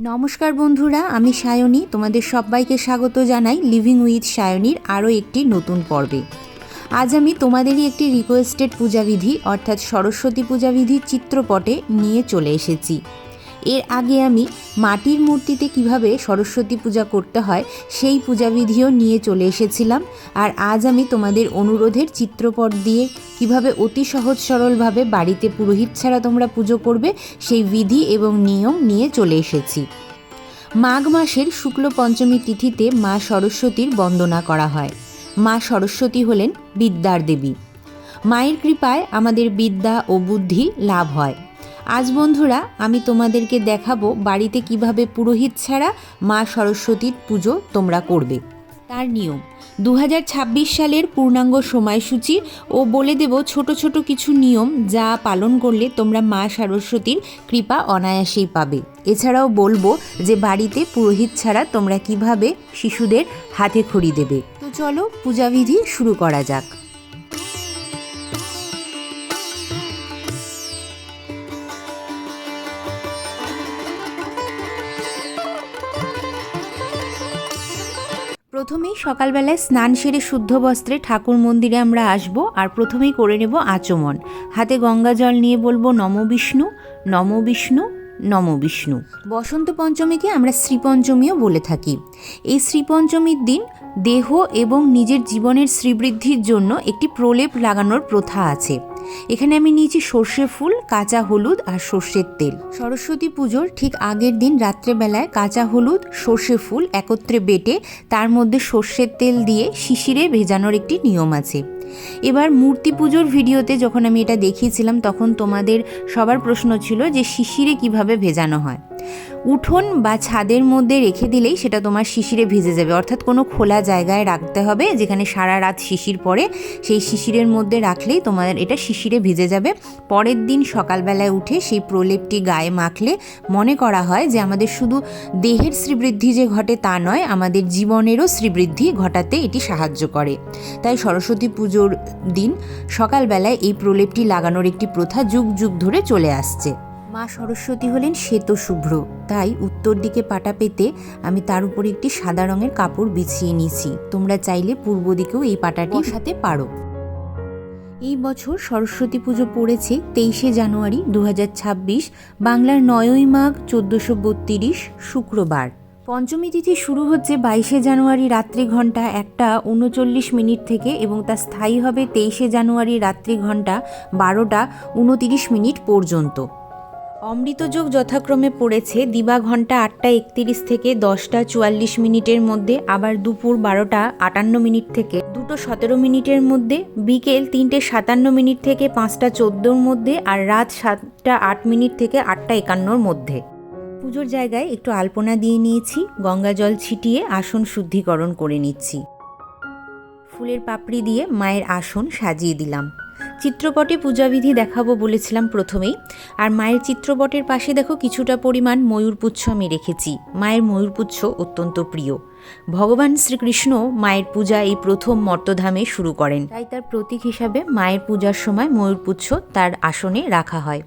নমস্কার বন্ধুরা, আমি সায়নী। তোমাদের সবাইকে স্বাগত জানাই লিভিং উইথ সায়নীর আরও একটি নতুন পর্বে। আজ আমি তোমাদেরই একটি রিকোয়েস্টেড পূজাবিধি অর্থাৎ সরস্বতী পূজাবিধির চিত্রপটে নিয়ে চলে এসেছি। এর আগে আমি মাটির মূর্তিতে কিভাবে সরস্বতী পূজা করতে হয় সেই পূজাবিধিও নিয়ে চলে এসেছিলাম। আর আজ আমি তোমাদের অনুরোধের চিত্রপট দিয়ে কিভাবে অতি সহজ সরলভাবে বাড়িতে পুরোহিত ছাড়া তোমরা পুজো করবে সেই বিধি এবং নিয়ম নিয়ে চলে এসেছি। মাঘ মাসের শুক্ল পঞ্চমী তিথিতে মা সরস্বতীর বন্দনা করা হয়। মা সরস্বতী হলেন বিদ্যার দেবী। মায়ের কৃপায় আমাদের বিদ্যা ও বুদ্ধি লাভ হয়। আজ বন্ধুরা আমি তোমাদেরকে দেখাবো বাড়িতে কিভাবে পুরোহিত ছাড়া মা সরস্বতীর পুজো তোমরা করবে। তার নিয়ম 2026 সালের পূর্ণাঙ্গ সময়সূচি ও বলে দেব ছোট ছোট কিছু নিয়ম যা পালন করলে তোমরা মা সরস্বতীর কৃপা অনায়াসেই পাবে। এছাড়াও বলবো যে বাড়িতে পুরোহিত ছাড়া তোমরা কিভাবে শিশুদের হাতে খড়ি দেবে। তো চলো পূজাবিধি শুরু করা যাক। প্রথমেই সকালবেলায় স্নান সেরে শুদ্ধ বস্ত্রে ঠাকুর মন্দিরে আমরা আসব। আর প্রথমেই করে নেব আচমন। হাতে গঙ্গা জল নিয়ে বলবো নম বিষ্ণু, নম বিষ্ণু, নম বিষ্ণু। বসন্ত পঞ্চমীকে আমরা শ্রীপঞ্চমীও বলে থাকি। এই শ্রীপঞ্চমীর দিন দেহ এবং নিজের জীবনের শ্রীবৃদ্ধির জন্য একটি প্রলেপ লাগানোর প্রথা আছে। এখানে আমি নিয়েছি সর্ষে ফুল, কাঁচা হলুদ আর সর্ষের তেল। সরস্বতী পুজোর ঠিক আগের দিন রাত্রেবেলায় কাঁচা হলুদ, সর্ষে ফুল একত্রে বেটে তার মধ্যে সর্ষের তেল দিয়ে শিশিরে ভেজানোর একটি নিয়ম আছে। এবার মূর্তি পুজোর ভিডিওতে যখন আমি এটা দেখিয়েছিলাম তখন তোমাদের সবার প্রশ্ন ছিল যে শিশিরে কিভাবে ভেজানো হয়। উঠোন বা ছাদের মধ্যে রেখে দিলেই সেটা তোমার শিশিরে ভিজে যাবে, অর্থাৎ কোনো খোলা জায়গায় রাখতে হবে যেখানে সারা রাত শিশির পড়ে। সেই শিশিরের মধ্যে রাখলেই তোমাদের এটা শিশিরে ভিজে যাবে। পরের দিন সকালবেলায় উঠে সেই প্রলেপটি গায়ে মাখলে মনে করা হয় যে আমাদের শুধু দেহের শ্রীবৃদ্ধি যে ঘটে তা নয়, আমাদের জীবনেরও শ্রীবৃদ্ধি ঘটাতে এটি সাহায্য করে। তাই সরস্বতী পুজোর দিন সকালবেলায় এই প্রলেপটি লাগানোর একটি প্রথা যুগ যুগ ধরে চলে আসছে। মা সরস্বতী হলেন শ্বেত শুভ্র, তাই উত্তর দিকে পাটা পেতে আমি তার উপরে একটি সাদা রঙের কাপড় বিছিয়ে নিয়েছি। তোমরা চাইলে পূর্ব দিকেও এই পাটাটি বসাতে পারো। এই বছর সরস্বতী পুজো পড়েছে 23শে জানুয়ারি 2026, বাংলার 9ই মাঘ 1432 শুক্রবার। পঞ্চমী তিথি শুরু হচ্ছে 22শে জানুয়ারি রাত্রি ঘণ্টা 1:39 থেকে এবং তা স্থায়ী হবে 23শে জানুয়ারি রাত্রি ঘণ্টা 12:29 পর্যন্ত। অমৃতযোগ যথাক্রমে পড়েছে দিবা ঘণ্টা 8:31 থেকে 10:44 মধ্যে, আবার দুপুর 12:58 থেকে 2:17 মধ্যে, বিকেল 3:57 থেকে 5:14 মধ্যে, আর রাত 7:08 থেকে 8:51 মধ্যে। পুজোর জায়গায় একটু আলপনা দিয়ে নিয়েছি, গঙ্গা জল ছিটিয়ে আসন শুদ্ধিকরণ করে নিচ্ছি। ফুলের পাপড়ি দিয়ে মায়ের আসন সাজিয়ে দিলাম। চিত্রপটে পূজাবিধি দেখাবো বলেছিলাম প্রথমেই, আর মায়ের চিত্রপটের পাশে দেখো কিছুটা পরিমাণ ময়ূরপুচ্ছ আমি রেখেছি। মায়ের ময়ূরপুচ্ছ অত্যন্ত প্রিয়। ভগবান শ্রীকৃষ্ণ মায়ের পূজা এই প্রথম মর্তধামে শুরু করেন, তাই তার প্রতীক হিসাবে মায়ের পূজার সময় ময়ূরপুচ্ছ তার আসনে রাখা হয়।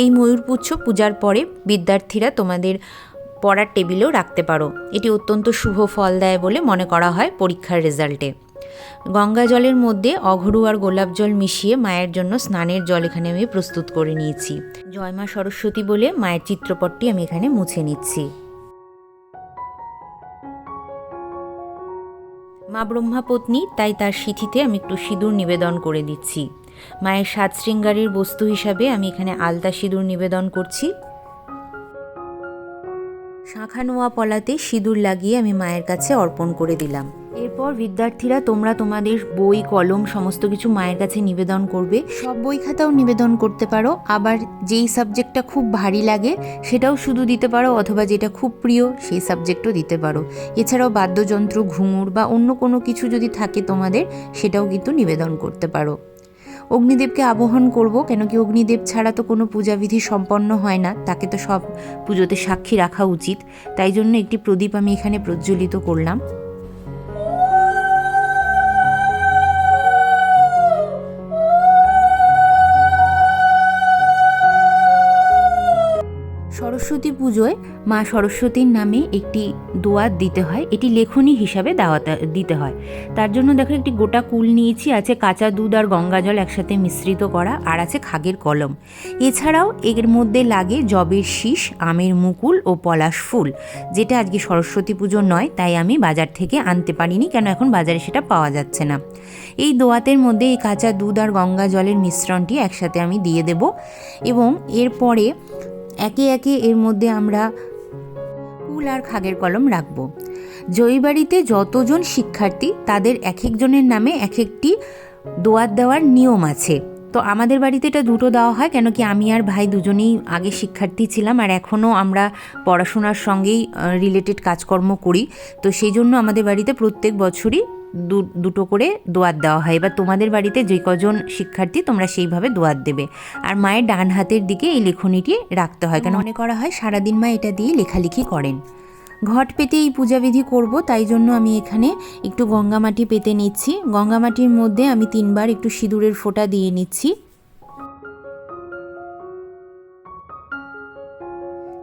এই ময়ূরপুচ্ছ পূজার পরে বিদ্যার্থীরা তোমাদের পড়ার টেবিলেও রাখতে পারো। এটি অত্যন্ত শুভ ফল দেয় বলে মনে করা হয় পরীক্ষার রেজাল্টে। গঙ্গা জলের মধ্যে অঘরু আর গোলাপ জল মিশিয়ে মায়ের জন্য স্নানের জল এখানে আমি প্রস্তুত করে নিয়েছি। জয় মা সরস্বতী বলে মায়ের চিত্রপটটি আমি এখানে মুছে নিচ্ছি। মা ব্রহ্মাপত্নী, তাই তার সিঁথিতে আমি একটু সিঁদুর নিবেদন করে দিচ্ছি। মায়ের সাজ শৃঙ্গারের বস্তু হিসাবে আমি এখানে আলতা সিঁদুর নিবেদন করছি। শাঁখা নোয়া পলাতে সিঁদুর লাগিয়ে আমি মায়ের কাছে অর্পণ করে দিলাম। এরপর বিদ্যার্থীরা তোমরা তোমাদের বই কলম সমস্ত কিছু মায়ের কাছে নিবেদন করবে। সব বই খাতাও নিবেদন করতে পারো, আবার যেই সাবজেক্টটা খুব ভারী লাগে সেটাও শুধু দিতে পারো, অথবা যেটা খুব প্রিয় সেই সাবজেক্টও দিতে পারো। এছাড়াও বাদ্যযন্ত্র, ঘুঙুর বা অন্য কোনো কিছু যদি থাকে তোমাদের সেটাও কিন্তু নিবেদন করতে পারো। অগ্নিদেবকে আবাহন করব, কেন কি অগ্নিদেব ছাড়া তো কোনো পূজাবিধি সম্পন্ন হয় না, তাকে তো সব পুজোতে সাক্ষী রাখা উচিত। তাই জন্য একটি প্রদীপ আমি এখানে প্রজ্বলিত করলাম। সরস্বতী পুজোয় মা সরস্বতীর নামে একটি দোয়াত দিতে হয়, এটি লেখনী হিসাবে দিতে হয়। তার জন্য দেখো একটি গোটা কুল নিয়েছি, আছে কাঁচা দুধ আর গঙ্গা জল একসাথে মিশ্রিত করা, আর আছে খাগের কলম। এছাড়াও এর মধ্যে লাগে জবের শীষ, আমের মুকুল ও পলাশ ফুল, যেটা আজকে সরস্বতী পুজো নয়, তাই আমি বাজার থেকে আনতে পারিনি, কেন এখন বাজারে সেটা পাওয়া যাচ্ছে না। এই দোয়াতের মধ্যে এই কাঁচা দুধ আর গঙ্গা জলের মিশ্রণটি একসাথে আমি দিয়ে দেব, এবং এরপরে একে একে এর মধ্যে আমরা কুল আর খাগের কলম রাখব। জয়ীবাড়িতে যতজন শিক্ষার্থী তাদের এক একজনের নামে এক একটি দোয়াত দেওয়ার নিয়ম আছে। তো আমাদের বাড়িতে এটা দুটো দেওয়া হয়, কেন কি আমি আর ভাই দুজনেই আগে শিক্ষার্থী ছিলাম, আর এখনও আমরা পড়াশোনার সঙ্গেই রিলেটেড কাজকর্ম করি। তো সেই জন্য আমাদের বাড়িতে প্রত্যেক বছরই দুটো করে দোয়াত দেওয়া হয়। এবার তোমাদের বাড়িতে যে কজন শিক্ষার্থী তোমরা সেইভাবে দোয়াত দেবে। আর মায়ের ডান হাতের দিকে এই লেখনীটি রাখতে হয়, কেন মনে করা হয় সারাদিন মা এটা দিয়ে লেখালেখি করেন। ঘট পেতে এই পূজাবিধি করব, তাই জন্য আমি এখানে একটু গঙ্গামাটি পেতে নিচ্ছি। গঙ্গামাটির মধ্যে আমি 3বার একটু সিঁদুরের ফোঁটা দিয়ে নিচ্ছি।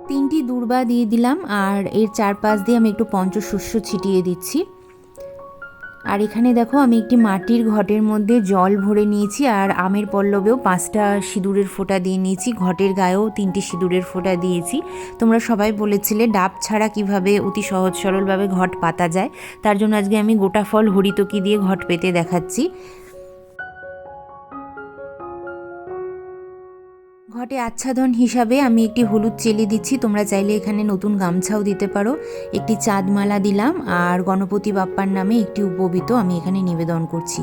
3টি দূর্বা দিয়ে দিলাম, আর এর চারপাশ দিয়ে আমি একটু পঞ্চশস্য ছিটিয়ে দিচ্ছি। আর এখানে দেখো আমি একটি মাটির ঘটের মধ্যে জল ভরে নিয়েছি, আর আমের পল্লবেও 5টা সিঁদুরের ফোঁটা দিয়ে নিয়েছি, ঘটের গায়েও 3টি সিঁদুরের ফোঁটা দিয়েছি। তোমরা সবাই বলেছিলে ডাব ছাড়া কিভাবে অতি সহজ সরলভাবে ঘট পাতা যায়, তার জন্য আজকে আমি গোটা ফল হরিতকি দিয়ে ঘট পেতে দেখাচ্ছি। ঘটে আচ্ছাদন হিসাবে আমি একটি হলুদ চেলি দিচ্ছি, তোমরা চাইলে এখানে নতুন গামছাও দিতে পারো। একটি চাঁদমালা দিলাম, আর গণপতি বাপ্পার নামে একটি উপবীত আমি এখানে নিবেদন করছি।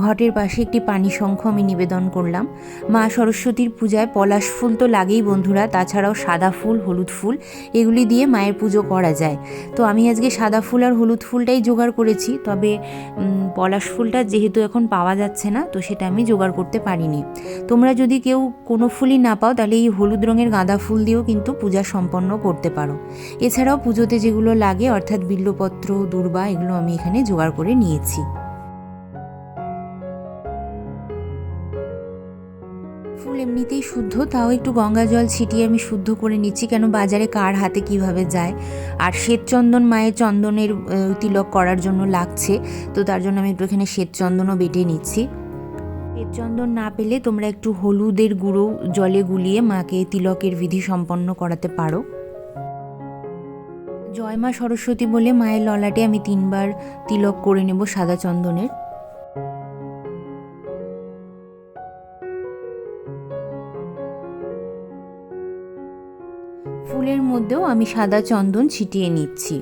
ঘটের পাশে একটি পানি শঙ্খ আমি নিবেদন করলাম। মা সরস্বতীর পূজায় পলাশ ফুল তো লাগেই বন্ধুরা, তাছাড়াও সাদা ফুল, হলুদ ফুল, এগুলি দিয়ে মায়ের পুজো করা যায়। তো আমি আজকে সাদা ফুল আর হলুদ ফুলটাই জোগাড় করেছি, তবে পলাশ ফুলটা যেহেতু এখন পাওয়া যাচ্ছে না, তো সেটা আমি জোগাড় করতে পারিনি। তোমরা যদি কেউ কোনো ফুলই না পাও, তাহলে এই হলুদ রঙের গাঁদা ফুল দিয়েও কিন্তু পূজা সম্পন্ন করতে পারো। এছাড়াও পুজোতে যেগুলো লাগে অর্থাৎ বিল্বপত্র, দূর্বা, এগুলো আমি এখানে জোগাড় করে নিয়েছি। ফুল এমনিতেই শুদ্ধ, তাও একটু গঙ্গা জল ছিটিয়ে আমি শুদ্ধ করে নিচ্ছি, কেন বাজারে কার হাতে কিভাবে যায়। আর শ্বেতচন্দন মায়ের চন্দনের তিলক করার জন্য লাগছে, তো তার জন্য আমি একটু এখানে শ্বেতচন্দনও বেটে নিচ্ছি। শ্বেতচন্দন না পেলে তোমরা একটু হলুদের গুঁড়ো জলে গুলিয়ে মাকে তিলকের বিধি সম্পন্ন করাতে পারো। জয় মা সরস্বতী বলে মায়ের ললাটে আমি 3বার তিলক করে নেব সাদা চন্দনের। ফুলের মধ্যেও আমি সাদা চন্দন ছিটিয়ে নিচ্ছি।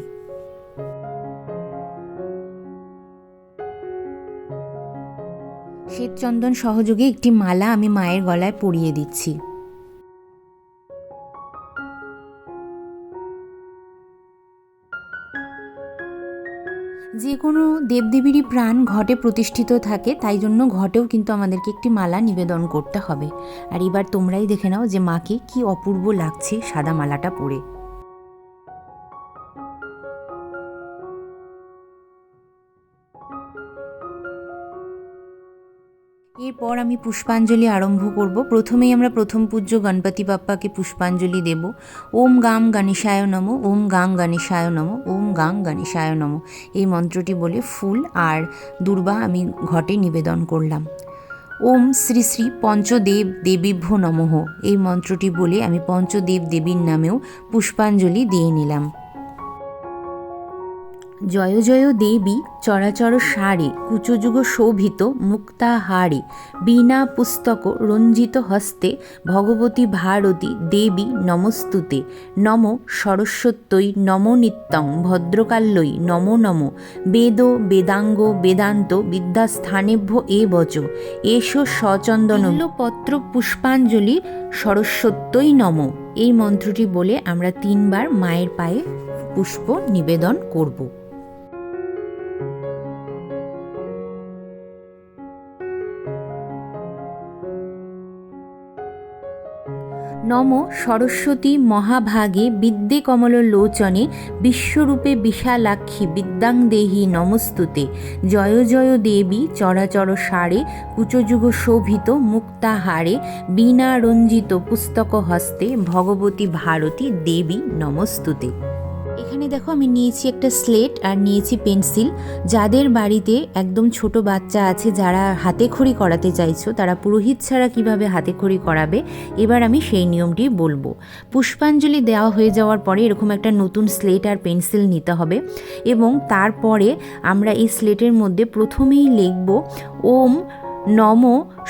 শ্বেতচন্দন সহযোগে একটি মালা আমি মায়ের গলায় পরিয়ে দিচ্ছি। যে কোনো দেবদেবীরই প্রাণ ঘটে প্রতিষ্ঠিত থাকে, তাই জন্য ঘটেও কিন্তু আমাদেরকে একটি মালা নিবেদন করতে হবে। আর এবার তোমরাই দেখে নাও যে মাকে কি অপূর্ব লাগছে সাদা মালাটা পরে। এরপর আমি পুষ্পাঞ্জলি আরম্ভ করব। প্রথমেই আমরা প্রথম পূজ্য গণপতি বাপ্পাকে পুষ্পাঞ্জলি দেব। ওম গাং গণেশায় নমঃ, ওম গাং গণেশায় নমঃ, ওম গাং গণেশায় নমঃ, এই মন্ত্রটি বলে ফুল আর দূর্বা আমি ঘটে নিবেদন করলাম। ওম শ্রী শ্রী পঞ্চদেব দেবীভ্যো নমঃ, এই মন্ত্রটি বলে আমি পঞ্চদেব দেবীর নামেও পুষ্পাঞ্জলি দিয়ে নিলাম। জয় জয় দেবী চরাচর সারে, কুচযুগ শোভিত মুক্তাহারে, বীণা পুস্তক রঞ্জিত হস্তে, ভগবতী ভারতী দেবী নমস্তুতে, নম সরস্বত্যৈ নম নিত্যং, ভদ্রকাল্যৈ নমো নম, বেদ বেদাঙ্গ বেদান্ত বিদ্যাস্থানেভ্য এ বচ, এষ সচন্দন পত্র পুষ্পাঞ্জলি সরস্বত্যৈ নম, এই মন্ত্রটি বলে আমরা 3বার মায়ের পায়ে পুষ্প নিবেদন করব। নম সরস্বতী মহাভাগে বিদ্যে কমললোচনে বিশ্বরূপে বিশালাক্ষী বিদ্যাং দেহি নমস্তুতে জয় জয় দেবী চরাচর সারে কুচযুগ শোভিত মুক্তাহারে বীণা রঞ্জিত পুস্তক হস্তে ভগবতী ভারতী দেবী নমস্তুতে। এখানে দেখো আমি নিয়েছি একটা স্লেট আর নিয়েছি পেন্সিল। যাদের বাড়িতে একদম ছোট বাচ্চা আছে, যারা হাতেখড়ি করাতে চাইছো, তারা পুরোহিত ছাড়া কিভাবে হাতেখড়ি করাবে এবার আমি সেই নিয়মটি বলবো। পুষ্পাঞ্জলি দেওয়া হয়ে যাওয়ার পরে এরকম একটা নতুন স্লেট আর পেন্সিল নিতে হবে এবং তারপরে আমরা এই স্লেটের মধ্যে প্রথমেই লিখব ওম নম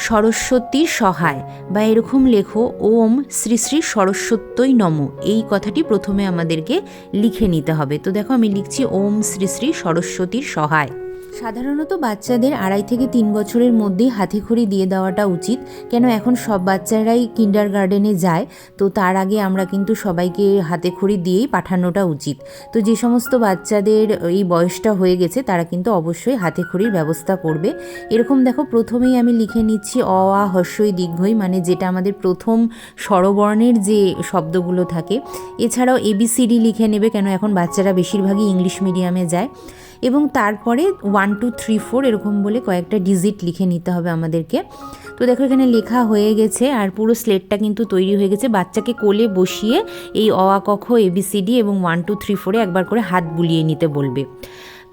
সরস্বতীর সহায়, বা এরকম লেখো ওম শ্রী শ্রী সরস্বত্যই নম। এই কথাটি প্রথমে আমাদেরকে লিখে নিতে হবে। তো দেখো আমি লিখছি ওম শ্রী শ্রী সরস্বতীর সহায়। সাধারণত বাচ্চাদের 2.5 থেকে 3 বছরের মধ্যেই হাতেখড়ি দিয়ে দেওয়াটা উচিত, কেন এখন সব বাচ্চারাই কিন্ডার গার্ডেনে যায়, তো তার আগে আমরা কিন্তু সবাইকে হাতেখড়ি দিয়েই পাঠানোটা উচিত। তো যে সমস্ত বাচ্চাদের এই বয়সটা হয়ে গেছে তারা কিন্তু অবশ্যই হাতেখড়ির ব্যবস্থা করবে। এরকম দেখো প্রথমেই আমি লিখে নিচ্ছি অ আ হ্রস্বই দীর্ঘই, মানে যেটা আমাদের প্রথম স্বরবর্ণের যে শব্দগুলো থাকে। এছাড়াও ABCD লিখে নেবে, কেন এখন বাচ্চারা বেশিরভাগই ইংলিশ মিডিয়ামে যায়। এবং তারপরে 1 2 3 4 এরকম বলে কয়েকটা ডিজিট লিখে নিতে হবে আমাদেরকে। তো দেখো এখানে লেখা হয়ে গেছে আর পুরো স্লেটটা কিন্তু তৈরি হয়ে গেছে। বাচ্চাকে কোলে বসিয়ে এই অ আ ক খ ABCD এবং 1 2 3 4 একবার করে হাত বুলিয়ে নিতে বলবে।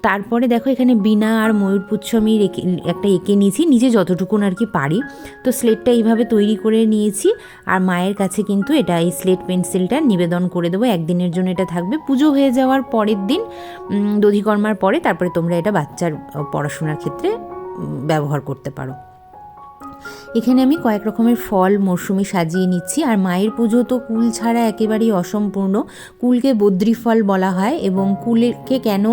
তারপরে দেখো এখানে বীণা আর ময়ূরপুচ্ছ আমি একটা এঁকে নিয়েছি, নিজে যতটুকুন আর কি পারি। তো স্লেটটা এইভাবে তৈরি করে নিয়েছি আর মায়ের কাছে কিন্তু এটা এই স্লেট পেন্সিলটা নিবেদন করে দেবো। একদিনের জন্য এটা থাকবে, পুজো হয়ে যাওয়ার পরের দিন দধিকর্মার পরে তারপরে তোমরা এটা বাচ্চার পড়াশোনার ক্ষেত্রে ব্যবহার করতে পারো। এখানে আমি কয়েক রকমের ফল মরশুমি সাজিয়ে নিচ্ছি। আর মায়ের পুজো তো কুল ছাড়া একেবারেই অসম্পূর্ণ। কুলকে বদ্রি ফল বলা হয় এবং কুলকে কেন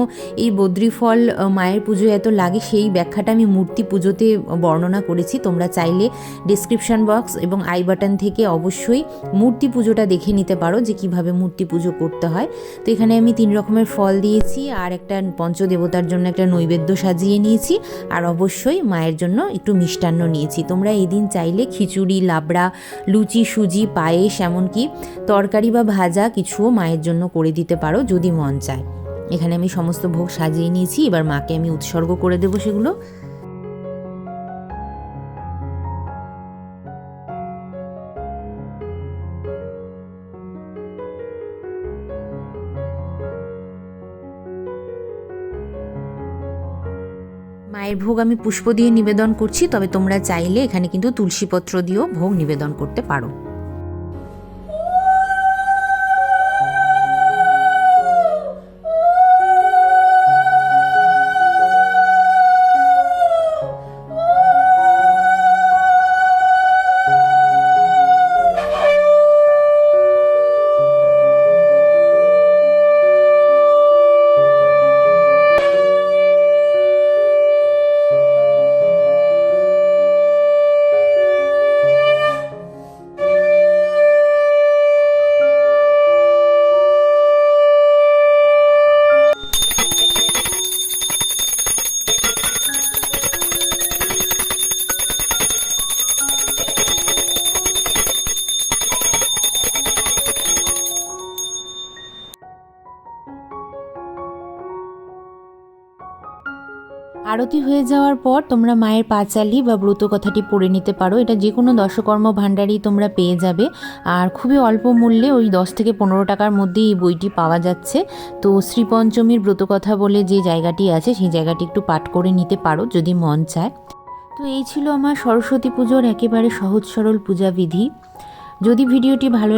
এই বদ্রি ফল মায়ের পুজোয় এত লাগে সেই ব্যাখ্যাটা আমি মূর্তি পুজোতে বর্ণনা করেছি। তোমরা চাইলে ডেসক্রিপশন বক্স এবং আই বাটন থেকে অবশ্যই মূর্তি পুজোটা দেখে নিতে পারো যে কিভাবে মূর্তি পুজো করতে হয়। তো এখানে আমি 3 রকমের ফল দিয়েছি আর একটা পঞ্চদেবতার জন্য একটা নৈবেদ্য সাজিয়ে নিয়েছি আর অবশ্যই মায়ের জন্য একটু মিষ্টান্ন নিয়েছি। তোমরা এই দিন চাইলে খিচুড়ি, লাবড়া, লুচি, সুজি, পায়েস, এমনকি তরকারি বা ভাজা কিছুও মায়ের জন্য করে দিতে পারো যদি মন চায়। এখানে আমি সমস্ত ভোগ সাজিয়ে নিয়েছি, এবার মাকে আমি উৎসর্গ করে দেবো সেগুলো। মায়ের ভোগ আমি পুষ্প দিয়ে নিবেদন করছি, তবে তোমরা চাইলে এখানে কিন্তু তুলসীপত্র দিয়েও ভোগ নিবেদন করতে পারো। আরতি হয়ে যাওয়ার পর তোমরা মায়ের পাঁচালি বা ব্রত কথাটি পড়ে নিতে পারো। এটা যে কোনো দশকর্ম ভাণ্ডারেই তোমরা পেয়ে যাবে আর খুবই অল্প মূল্যে, ওই 10 থেকে 15 টাকার মধ্যেই এই বইটি পাওয়া যাচ্ছে। তো শ্রীপঞ্চমীর ব্রতকথা বলে যে জায়গাটি আছে সেই জায়গাটি একটু পাঠ করে নিতে পারো যদি মন চায়। তো এই ছিল আমার সরস্বতী পুজোর একেবারে সহজ সরল পূজাবিধি। যদি ভিডিওটি ভালো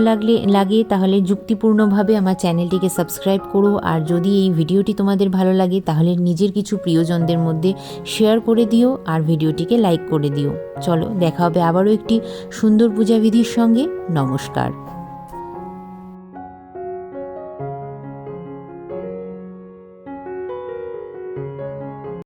লাগে তাহলে যুক্তিপূর্ণভাবে আমার চ্যানেলটিকে সাবস্ক্রাইব করো। আর যদি এই ভিডিওটি তোমাদের ভালো লাগে তাহলে নিজের কিছু প্রিয়জনদের মধ্যে শেয়ার করে দিও আর ভিডিওটিকে লাইক করে দিও। চলো দেখা হবে আবারও একটি সুন্দর পূজাবিধির সঙ্গে। নমস্কার।